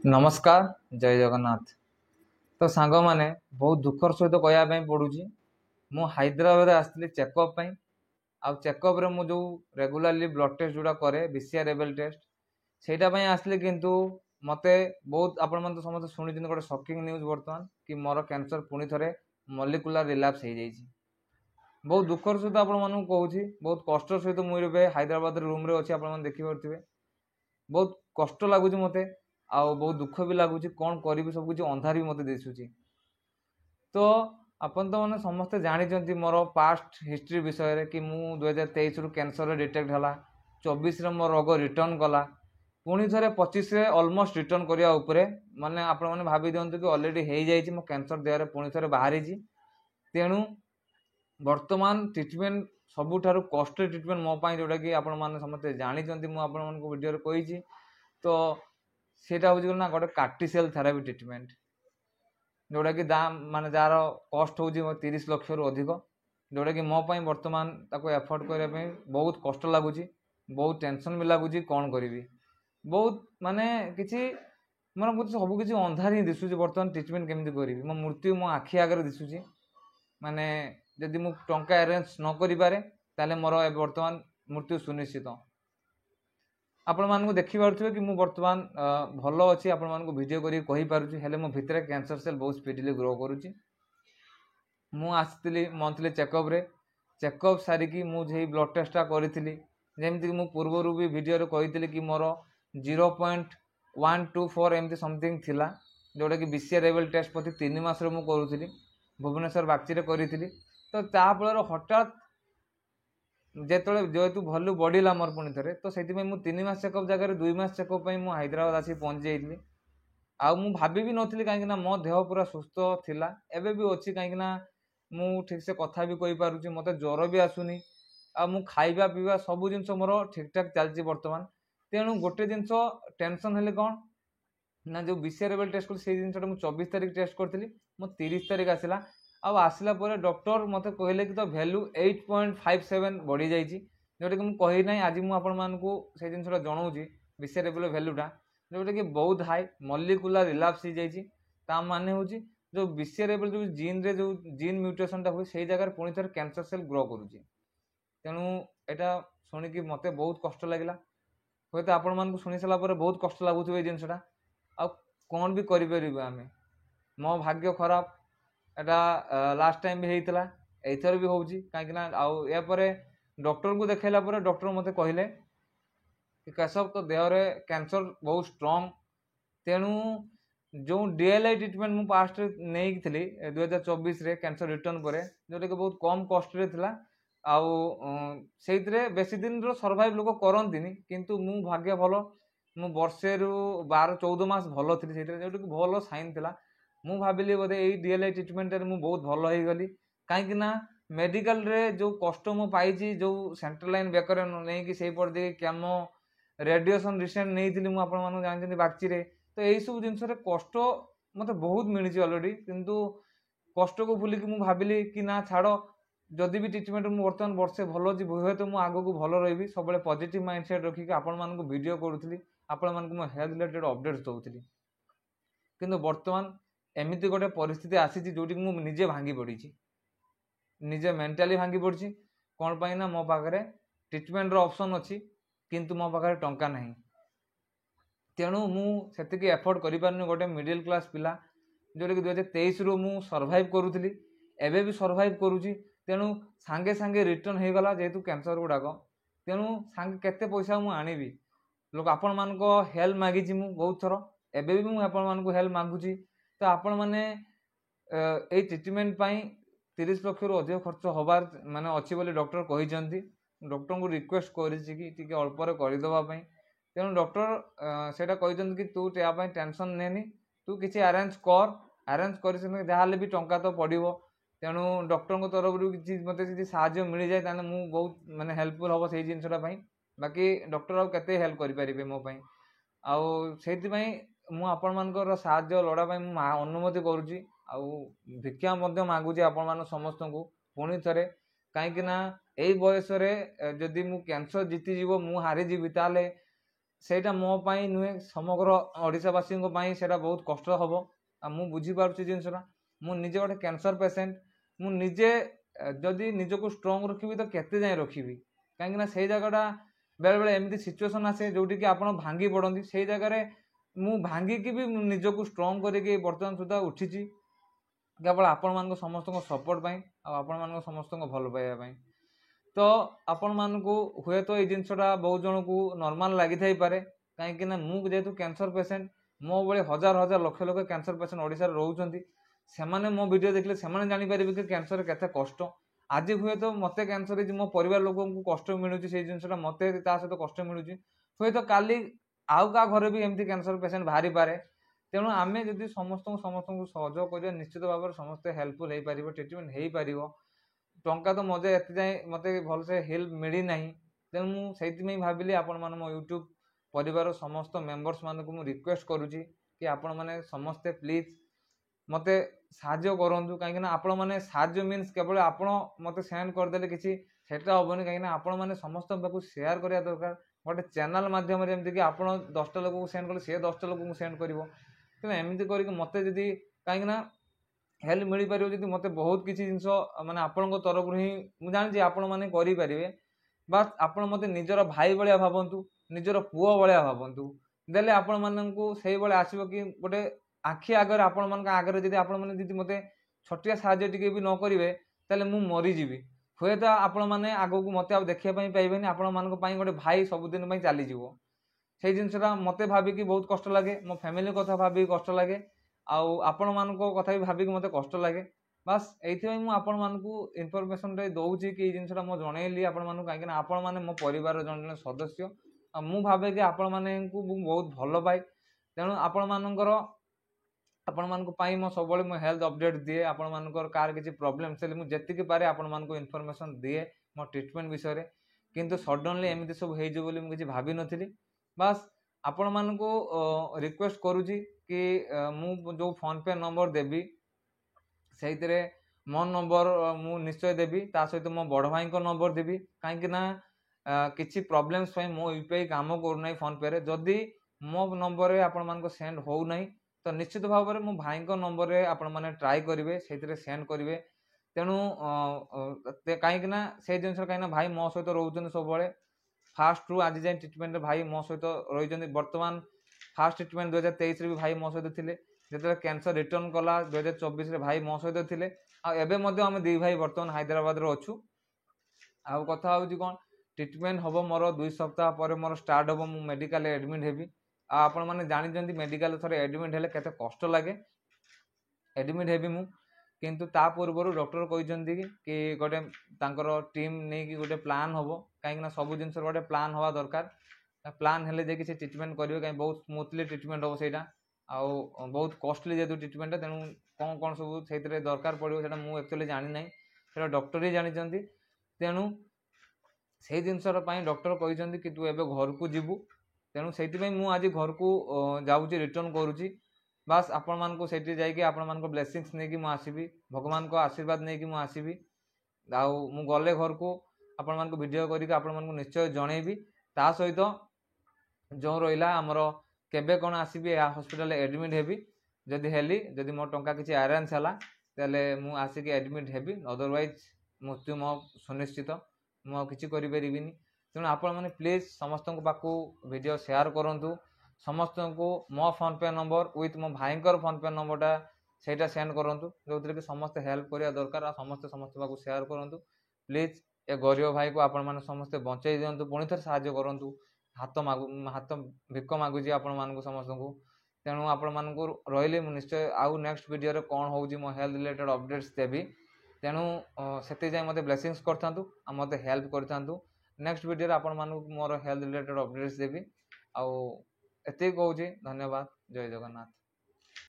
नमस्कार जय जगन्नाथ। तो सांग मैंने बहुत दुखर सहित कहवाई पड़ूँ मु हैदराबाद आसती चेकअप आउ चेकअप रे मु जो रेगुलारली ब्लड टेस्ट जोड़ा करे बीसीआर लेवल टेस्ट सेटाई आसली किंतु मते बहुत आपण मन तो समस्त शुणी गोटे शॉकिंग न्यूज बर्तमान कि मोर कैंसर पुणी थे मॉलिक्यूलर रिलैप्स हो जाइए। बहुत दुखर सहित आपण मानू कहूँ बहुत कष्ट सहित मुझे हैदराबाद रूम रे अच्छी आप देखिपे बहुत कष्ट लगुच मते आउ बहुत दुख भी लगुच कौन करी सब कुछ अंधार भी मत दिशुची। तो अपन तो मैंने समस्ते जानी मोर पास्ट हिस्ट्री विषय कि मु 2023 रु कैंसर डिटेक्ट है 24 मो रोग रिटर्न कला पुणी थे 25 अलमोस्ट रिटर्न करने माने आपण मैंने भावी दिंतु कि अलरेडी हो जाइए मो कैंसर देह पुणी थे बाहरी तेणु वर्तमान ट्रिटमेंट सबुठारु कॉस्टली ट्रिटमेंट मो पाई जोटा कि आपण मैंने समस्ते जानते मुझे वीडियो कही तो सेटा हूँ ना गोटे कार्टिसियल थेरापी ट्रिटमेंट जोटा कि दाम माने जार कस्ट हूँ 30 लाख रु अधिक जोटा कि मो बर्तमान ताको एफोर्ड करने बहुत कष्ट लगुच बहुत टेंशन भी लगुच कौन करी बहुत माने किसी मोर मुझे सब किसी अंधार ही दिशुची बर्तमान ट्रिटमेंट केमी करी मो मृत्यु मो आखि आगे दिशुची माने जदि मु टंका अरेंज न करि पारे ताले मोर बर्तमान मृत्यु सुनिश्चित। आपण मानक देखि पारुथिबे कि मु वर्तमान भल अच्छी आपण मानक वीडियो करी कहि पारुछि हेले मो भितरे कैंसर सेल बहुत स्पीडली ग्रो करूछि। मु आस्तिली मंथली चेकअप रे चेकअप सारिकी मु जे ब्लड टेस्टा करिथिली जेमति कि मु पूर्वरु भी वीडियो रे कहिथिली कि मोर 0.124 एमती समथिंग थिला जोटा कि बीसीआर लेवल टेस्ट प्रति 3 मास रे मु करूथिली भुवनेश्वर बाक्ची रे करिथिली। तो ता फल हठात जेत जेहेतु भल्यू बढ़ला मोर पुणी थे तो से 3 मास चेकअप जगह 2 मास चेकअप हैदराबाद आसी पहुँची जाइली आउ मु भाभी भी नथली कहीं मो देह पूरा सुस्थ थिला एबे भी अच्छी कहीं मु ठीक से कथा भी कहि पारुछि मते ज्वर भी आसुनी आ मु खाइबा पीवा सब जिनस मोर ठीक ठाक चलछि वर्तमान। तेणु गोटे जिनस टेंशन हेले कौन ना जो बीसीआर लेवल टेस्ट कर से जिनसटा मु 24 तारिख टेस्ट करथिली मो 30 तारिख आसिला आउ आसला पर डॉक्टर मते कहले कि तो वैल्यू 8.57 बढ़ी जाइए जोटा कि मुझे ना आज मुझे जिनसा जनाऊँगी बीसीआर लेवल वैल्यूटा जोटा कि बहुत हाई मॉलिक्यूलर रिलैप्स हो जाइए माने हूँ जो बीसीआर लेवल जो जीन रे जो जीन म्यूटेशनटा हुए से जगह पुणी थे कैंसर सेल ग्रो करुच्ची। तेणु यहाँ शुणिकी मत बहुत कष्ट लगे हूँ तो आपण मानक शुणी सारापर बहुत कष्ट लगुव ये जिनसा आ कौन भी करें आम मो भाग्य खराब एटा लास्ट टाइम भी होता एथर भी होची कहीं यापर डॉक्टर को देखला डॉक्टर मते कहले कि केशव तो देह रे कैंसर बहुत स्ट्रांग तेणु जो डीएलआई ट्रिटमेंट मु पास्ट नहीं थी 2024 रे कैंसर रिटर्न पर जोटा कि बहुत कम कस्ट रे थिला आउ से बेसी दिन रो सर्वाइव लोक करंतिनी किंतु मु भाग्य भल मु वर्षे रु 12-14 मास भल थी से जोटा कि भल साइन थिला मु भाविली बोधे यही डीएलआई ट्रिटमेंट रे मु बहुत भल हो गली कहीं मेडिकल रे जो कष्ट मु पाई जो सेंट्रल लाइन बेकर नहीं कि पड़ दे केमो रेडिएशन रिसेंट नहीं थी मुझे जानते बाक्ची रे तो यही सब जिनस कष्ट मत बहुत मिली अलरेडी किंतु कष्ट को भूलिकी मु भाविली कि ना छाड़ जदि भी ट्रिटमेंट मुझे बर्तमान वर्षे भल जी हुए तो मुझे आगू भल रही सब पॉजिटिव माइंडसेट रखिकी आपण मानक वीडियो करूली आपण मानक मो हेल्थ रिलेटेड अपडेट्स दूसरी किंतु बर्तमान एमती गोटे परिस्थिति आसी जोटि मुझे निजे भांगी पड़ी निजे मेंटाली भांगी पड़ी कौन पाई ना मो पाखे ट्रिटमेंट ऑप्शन अच्छी किंतु मो पाखे टंका नहीं तेणु मुझे एफोर्ड कर पार्नि गोटे मिडिल क्लास पिला जोटा कि 2023 रु मु सर्वाइव करूली एबे भी सर्वाइव करुँची तेणु सांगे सांगे रिटर्न हो गला जेहेतु कैंसर गुड़ाक तेणु सांगे केते पैसा मु आनिबी लोक आपण मानक हेल्प मागी बहुत थर एबे भी मुझे आपण मानक हेल्प मागुची तो आपण मैंने ये ट्रिटमेंट 30 लाख रु अधिक खर्च हबार माने अच्छी बोली डॉक्टर कहते डॉक्टर को रिक्वेस्ट कर अल्पर करदेवाई तेणु डॉक्टर से कि तू यापाई टेंशन नेनी तू किसी अरेंज कर जहाँ भी टंका तो पड़ो तेणु डॉक्टर तरफ किसी मत साहय मिल जाए मुझे बहुत माने हेल्पफुल हम से जिनसा बाकी डॉक्टर आते हेल्प करें मोपाई मु आपण मानकर साहाय्य लड़ाई अनुमति करुँची भिक्षा मागुची आपण मान समस्त को पुणी थे कहीं यही बयस जदि मु कैंसर जीतीजी मु हारीजी ताले ସେଇଟା ମୋ ପାଇଁ ନୁହେଁ, ସମଗ୍ର ଓଡ଼ିଶାବାସୀଙ୍କ ପାଇଁ ସେଇଟା ବହୁତ କଷ୍ଟ ହେବ। ଆଉ ମୁଁ ବୁଝିପାରୁଛି ଜିନିଷଟା। ମୁଁ ନିଜେ ଗୋଟେ କ୍ୟାନ୍ସର ପେସେଣ୍ଟ। ମୁଁ ନିଜେ ଯଦି ନିଜକୁ ଷ୍ଟ୍ରଙ୍ଗ ରଖିବି ତ କେତେ ଯାଏଁ ରଖିବି? କାହିଁକିନା ସେଇ ଜାଗାଟା ବେଳେବେଳେ ଏମିତି ସିଚୁଏସନ୍ ଆସେ ଯେଉଁଠିକି ଆପଣ ଭାଙ୍ଗି ପଡ଼ନ୍ତି। ସେଇ ଜାଗାରେ ମୁଁ ଭାଙ୍ଗିକି ବି ମୁଁ ନିଜକୁ ଷ୍ଟ୍ରଙ୍ଗ କରିକି ବର୍ତ୍ତମାନ ସୁଦ୍ଧା ଉଠିଛି, କେବଳ ଆପଣମାନଙ୍କ ସମସ୍ତଙ୍କ ସପୋର୍ଟ ପାଇଁ ଆଉ ଆପଣମାନଙ୍କ ସମସ୍ତଙ୍କ ଭଲ ପାଇବା ପାଇଁ। ତ ଆପଣମାନଙ୍କୁ ହୁଏତ ଏଇ ଜିନିଷଟା ବହୁତ ଜଣଙ୍କୁ ନର୍ମାଲ ଲାଗିଥାଇପାରେ, କାହିଁକିନା ମୁଁ ଯେହେତୁ କ୍ୟାନ୍ସର ପେସେଣ୍ଟ, ମୋ ଭଳି ହଜାର ହଜାର ଲକ୍ଷ ଲକ୍ଷ କ୍ୟାନ୍ସର ପେସେଣ୍ଟ ଓଡ଼ିଶାରେ ରହୁଛନ୍ତି। ସେମାନେ ମୋ ଭିଡ଼ିଓ ଦେଖିଲେ ସେମାନେ ଜାଣିପାରିବେ କି କ୍ୟାନ୍ସର କେତେ କଷ୍ଟ। ଆଜି ହୁଏତ ମୋତେ କ୍ୟାନ୍ସର ହେଇଛି, ମୋ ପରିବାର ଲୋକଙ୍କୁ କଷ୍ଟ ମିଳୁଛି, ସେଇ ଜିନିଷଟା ମୋତେ ତା ସହିତ କଷ୍ଟ ମିଳୁଛି। ହୁଏତ କାଲି ଆଉ କାହା ଘରେ ବି ଏମିତି କ୍ୟାନ୍ସର ପେସେଣ୍ଟ ବାହାରିପାରେ। ତେଣୁ ଆମେ ଯଦି ସମସ୍ତଙ୍କୁ ସହଯୋଗ କରିବା, ନିଶ୍ଚିତ ଭାବରେ ସମସ୍ତେ ହେଲ୍ପଫୁଲ୍ ହେଇପାରିବ, ଟ୍ରିଟମେଣ୍ଟ ହେଇପାରିବ। ଟଙ୍କା ତ ମୋତେ ଏତେ ଯାଏଁ ମୋତେ ଭଲସେ ହେଲ୍ପ ମିଳିନାହିଁ। ତେଣୁ ମୁଁ ସେଇଥିପାଇଁ ଭାବିଲି ଆପଣମାନେ ମୋ ୟୁଟ୍ୟୁବ୍ ପରିବାର ସମସ୍ତ ମେମ୍ବର୍ସ ମାନଙ୍କୁ ମୁଁ ରିକ୍ୱେଷ୍ଟ କରୁଛି କି ଆପଣମାନେ ସମସ୍ତେ ପ୍ଲିଜ୍ ମୋତେ ସାହାଯ୍ୟ କରନ୍ତୁ। କାହିଁକିନା ଆପଣମାନେ ସାହାଯ୍ୟ ମିନ୍ସ କେବଳ ଆପଣ ମୋତେ ସେଣ୍ଡ କରିଦେଲେ କିଛି ସେଟା ହେବନି। କାହିଁକିନା ଆପଣମାନେ ସମସ୍ତଙ୍କ ପାଖକୁ ସେୟାର କରିବା ଦରକାର। ଗୋଟେ ଚ୍ୟାନେଲ୍ ମାଧ୍ୟମରେ ଯେମିତିକି ଆପଣ 10ଟା ଲୋକଙ୍କୁ ସେଣ୍ଡ କଲେ ସେ 10ଟା ଲୋକଙ୍କୁ ସେଣ୍ଡ କରିବ। ତେଣୁ ଏମିତି କରିକି ମୋତେ ଯଦି, କାହିଁକିନା ହେଲ୍ପ ମିଳିପାରିବ ଯଦି ମୋତେ ବହୁତ କିଛି ଜିନିଷ ମାନେ ଆପଣଙ୍କ ତରଫରୁ ହିଁ, ମୁଁ ଜାଣିଛି ଆପଣମାନେ କରିପାରିବେ। ବାସ୍ ଆପଣ ମୋତେ ନିଜର ଭାଇ ଭଳିଆ ଭାବନ୍ତୁ, ନିଜର ପୁଅ ଭଳିଆ ଭାବନ୍ତୁ। ଦେଲେ ଆପଣମାନଙ୍କୁ ସେଇଭଳିଆ ଆସିବ କି ଗୋଟେ ଆଖି ଆଗରେ, ଆପଣମାନଙ୍କ ଆଗରେ ଯଦି ଆପଣମାନେ ଯଦି ମୋତେ ଛୋଟିଆ ସାହାଯ୍ୟ ଟିକେ ବି ନ କରିବେ ତାହେଲେ ମୁଁ ମରିଯିବି। ହୁଏତ ଆପଣମାନେ ଆଗକୁ ମୋତେ ଆଉ ଦେଖିବା ପାଇଁ ପାଇବେନି। ଆପଣମାନଙ୍କ ପାଇଁ ଗୋଟେ ଭାଇ ସବୁଦିନ ପାଇଁ ଚାଲିଯିବ। ସେଇ ଜିନିଷଟା ମୋତେ ଭାବିକି ବହୁତ କଷ୍ଟ ଲାଗେ, ମୋ ଫ୍ୟାମିଲି କଥା ଭାବିକି କଷ୍ଟ ଲାଗେ, ଆଉ ଆପଣମାନଙ୍କ କଥା ବି ଭାବିକି ମୋତେ କଷ୍ଟ ଲାଗେ। ବାସ୍ ଏଇଥିପାଇଁ ମୁଁ ଆପଣମାନଙ୍କୁ ଇନଫର୍ମେସନ୍ଟା ଦେଉଛି କି ଏଇ ଜିନିଷଟା ମୁଁ ଜଣେଇଲି ଆପଣମାନଙ୍କୁ, କାହିଁକିନା ଆପଣମାନେ ମୋ ପରିବାରର ଜଣେ ଜଣେ ସଦସ୍ୟ। ଆଉ ମୁଁ ଭାବେ କି ଆପଣମାନଙ୍କୁ ମୁଁ ବହୁତ ଭଲ ପାଏ। ତେଣୁ ଆପଣମାନଙ୍କ ପାଇଁ ମୁଁ ସବୁବେଳେ ମୁଁ ହେଲ୍ଥ ଅପଡ଼େଟ୍ ଦିଏ। ଆପଣମାନଙ୍କର କାହାର କିଛି ପ୍ରୋବ୍ଲେମ୍ ହେଲେ ମୁଁ ଯେତିକି ପାରେ ଆପଣମାନଙ୍କୁ ଇନଫର୍ମେସନ୍ ଦିଏ ମୋ ଟ୍ରିଟମେଣ୍ଟ ବିଷୟରେ। କିନ୍ତୁ ସଡନ୍ଲି ଏମିତି ସବୁ ହେଇଯିବ ବୋଲି ମୁଁ କିଛି ଭାବିନଥିଲି। ବାସ୍ ଆପଣମାନଙ୍କୁ ରିକ୍ୱେଷ୍ଟ କରୁଛି କି ମୁଁ ଯେଉଁ ଫୋନ୍ପେ ନମ୍ବର ଦେବି ସେଇଥିରେ ମୋ ନମ୍ବର ମୁଁ ନିଶ୍ଚୟ ଦେବି, ତା ସହିତ ମୋ ବଡ଼ ଭାଇଙ୍କ ନମ୍ବର ଦେବି। କାହିଁକିନା କିଛି ପ୍ରୋବ୍ଲେମ୍ସ ପାଇଁ ମୋ ୟୁପିଆଇ କାମ କରୁନାହିଁ ଫୋନ୍ପେରେ। ଯଦି ମୋ ନମ୍ବରରେ ଆପଣମାନଙ୍କୁ ସେଣ୍ଡ ହେଉନାହିଁ ତ ନିଶ୍ଚିତ ଭାବରେ ମୋ ଭାଇଙ୍କ ନମ୍ବରରେ ଆପଣମାନେ ଟ୍ରାଏ କରିବେ, ସେଇଥିରେ ସେଣ୍ଡ କରିବେ। ତେଣୁ କାହିଁକିନା ସେଇ ଜିନିଷରେ, କାହିଁକିନା ଭାଇ ମୋ ସହିତ ରହୁଛନ୍ତି ସବୁବେଳେ ଫାଷ୍ଟରୁ ଆଜି ଯାଏଁ ଟ୍ରିଟମେଣ୍ଟରେ ଭାଇ ମୋ ସହିତ ରହିଛନ୍ତି। ବର୍ତ୍ତମାନ ଫାଷ୍ଟ ଟ୍ରିଟମେଣ୍ଟ 2023ରେ ବି ଭାଇ ମୋ ସହିତ ଥିଲେ। ଯେତେବେଳେ କ୍ୟାନ୍ସର ରିଟର୍ଣ୍ଣ କଲା 2024ରେ ଭାଇ ମୋ ସହିତ ଥିଲେ। ଆଉ ଏବେ ମଧ୍ୟ ଆମେ ଦୁଇ ଭାଇ ବର୍ତ୍ତମାନ ହାଇଦ୍ରାବାଦରେ ଅଛୁ। ଆଉ କଥା ହେଉଛି କ'ଣ, ଟ୍ରିଟମେଣ୍ଟ ହେବ ମୋର 2 ସପ୍ତାହ ପରେ ମୋର ଷ୍ଟାର୍ଟ ହେବ। ମୁଁ ମେଡ଼ିକାଲରେ ଆଡ଼ମିଟ୍ ହେବି। ଆଉ ଆପଣମାନେ ଜାଣିଛନ୍ତି ମେଡ଼ିକାଲରେ ଥରେ ଆଡ଼ମିଟ୍ ହେଲେ କେତେ କଷ୍ଟ ଲାଗେ। ଆଡ଼ମିଟ୍ ହେବି ମୁଁ, କିନ୍ତୁ ତା ପୂର୍ବରୁ ଡକ୍ଟର କହିଛନ୍ତି କି ଗୋଟେ ତାଙ୍କର ଟିମ୍ ନେଇକି ଗୋଟେ ପ୍ଲାନ୍ ହେବ। କାହିଁକିନା ସବୁ ଜିନିଷର ଗୋଟେ ପ୍ଲାନ୍ ହେବା ଦରକାର। ପ୍ଲାନ୍ ହେଲେ ଯାଇକି ସେ ଟ୍ରିଟମେଣ୍ଟ କରିବେ, କାହିଁକି ବହୁତ ସ୍ମୁଥଲି ଟ୍ରିଟମେଣ୍ଟ ହେବ ସେଇଟା। ଆଉ ବହୁତ କଷ୍ଟଲି ଯେହେତୁ ଟ୍ରିଟମେଣ୍ଟଟା, ତେଣୁ କ'ଣ ସବୁ ସେଇଥିରେ ଦରକାର ପଡ଼ିବ ସେଇଟା ମୁଁ ଆକ୍ଚୁଆଲି ଜାଣିନାହିଁ, ସେଇଟା ଡକ୍ଟର ହିଁ ଜାଣିଛନ୍ତି। ତେଣୁ ସେଇ ଜିନିଷର ପାଇଁ ଡକ୍ଟର କହିଛନ୍ତି କି ତୁ ଏବେ ଘରକୁ ଯିବୁ। ତେଣୁ ସେଇଥିପାଇଁ ମୁଁ ଆଜି ଘରକୁ ଯାଉଛି, ରିଟର୍ଣ୍ଣ କରୁଛି। ବାସ୍ ଆପଣମାନଙ୍କୁ ସେଇଠି ଯାଇକି ଆପଣମାନଙ୍କ ବ୍ଲେସିଂସ୍ ନେଇକି ମୁଁ ଆସିବି, ଭଗବାନଙ୍କ ଆଶୀର୍ବାଦ ନେଇକି ମୁଁ ଆସିବି। ଆଉ ମୁଁ ଗଲେ ଘରକୁ ଆପଣମାନଙ୍କୁ ଭିଡ଼ିଓ କରିକି ଆପଣମାନଙ୍କୁ ନିଶ୍ଚୟ ଜଣେଇବି। ତା ସହିତ ଯେଉଁ ରହିଲା ଆମର କେବେ କ'ଣ ଆସିବି ହସ୍ପିଟାଲରେ ଆଡ଼ମିଟ୍ ହେବି, ଯଦି ମୋ ଟଙ୍କା କିଛି ଆରେଞ୍ଜ ହେଲା ତାହେଲେ ମୁଁ ଆସିକି ଆଡ଼ମିଟ୍ ହେବି। ଅଦରୱାଇଜ୍ ମୃତ୍ୟୁ ମୋ ସୁନିଶ୍ଚିତ, ମୁଁ ଆଉ କିଛି କରିପାରିବିନି। ତେଣୁ ଆପଣମାନେ ପ୍ଲିଜ୍ ସମସ୍ତଙ୍କ ପାଖକୁ ଭିଡ଼ିଓ ସେୟାର କରନ୍ତୁ। ସମସ୍ତଙ୍କୁ ମୋ ଫୋନ୍ପେ ନମ୍ବର ୱିଥ୍ ମୋ ଭାଇଙ୍କର ଫୋନ୍ପେ ନମ୍ବରଟା ସେଇଟା ସେଣ୍ଡ କରନ୍ତୁ, ଯେଉଁଥିରେ କି ସମସ୍ତେ ହେଲ୍ପ କରିବା ଦରକାର। ଆଉ ସମସ୍ତେ ସମସ୍ତ ପାଖକୁ ସେୟାର କରନ୍ତୁ ପ୍ଲିଜ୍। ଏ ଗରିବ ଭାଇକୁ ଆପଣମାନେ ସମସ୍ତେ ବଞ୍ଚେଇ ଦିଅନ୍ତୁ, ପୁଣି ଥରେ ସାହାଯ୍ୟ କରନ୍ତୁ। ହାତ ଭିକ ମାଗୁଛି ଆପଣମାନଙ୍କୁ ସମସ୍ତଙ୍କୁ। ତେଣୁ ଆପଣମାନଙ୍କୁ ରହିଲି, ମୁଁ ନିଶ୍ଚୟ ଆଉ ନେକ୍ସଟ ଭିଡ଼ିଓରେ କ'ଣ ହେଉଛି ମୋ ହେଲ୍ଥ ରିଲେଟେଡ଼ ଅପଡ଼େଟ୍ସ ଦେବି। ତେଣୁ ସେଥିପାଇଁ ମୋତେ ବ୍ଲେସିଂସ୍ କରିଥାନ୍ତୁ ଆଉ ମୋତେ ହେଲ୍ପ କରିଥାନ୍ତୁ। ନେକ୍ସଟ ଭିଡ଼ିଓରେ ଆପଣମାନଙ୍କୁ ମୋର ହେଲ୍ଥ ରିଲେଟେଡ଼ ଅପଡ଼େଟ୍ସ ଦେବି। ଆଉ ଏତିକି କହୁଛି, ଧନ୍ୟବାଦ, ଜୟ ଜଗନ୍ନାଥ।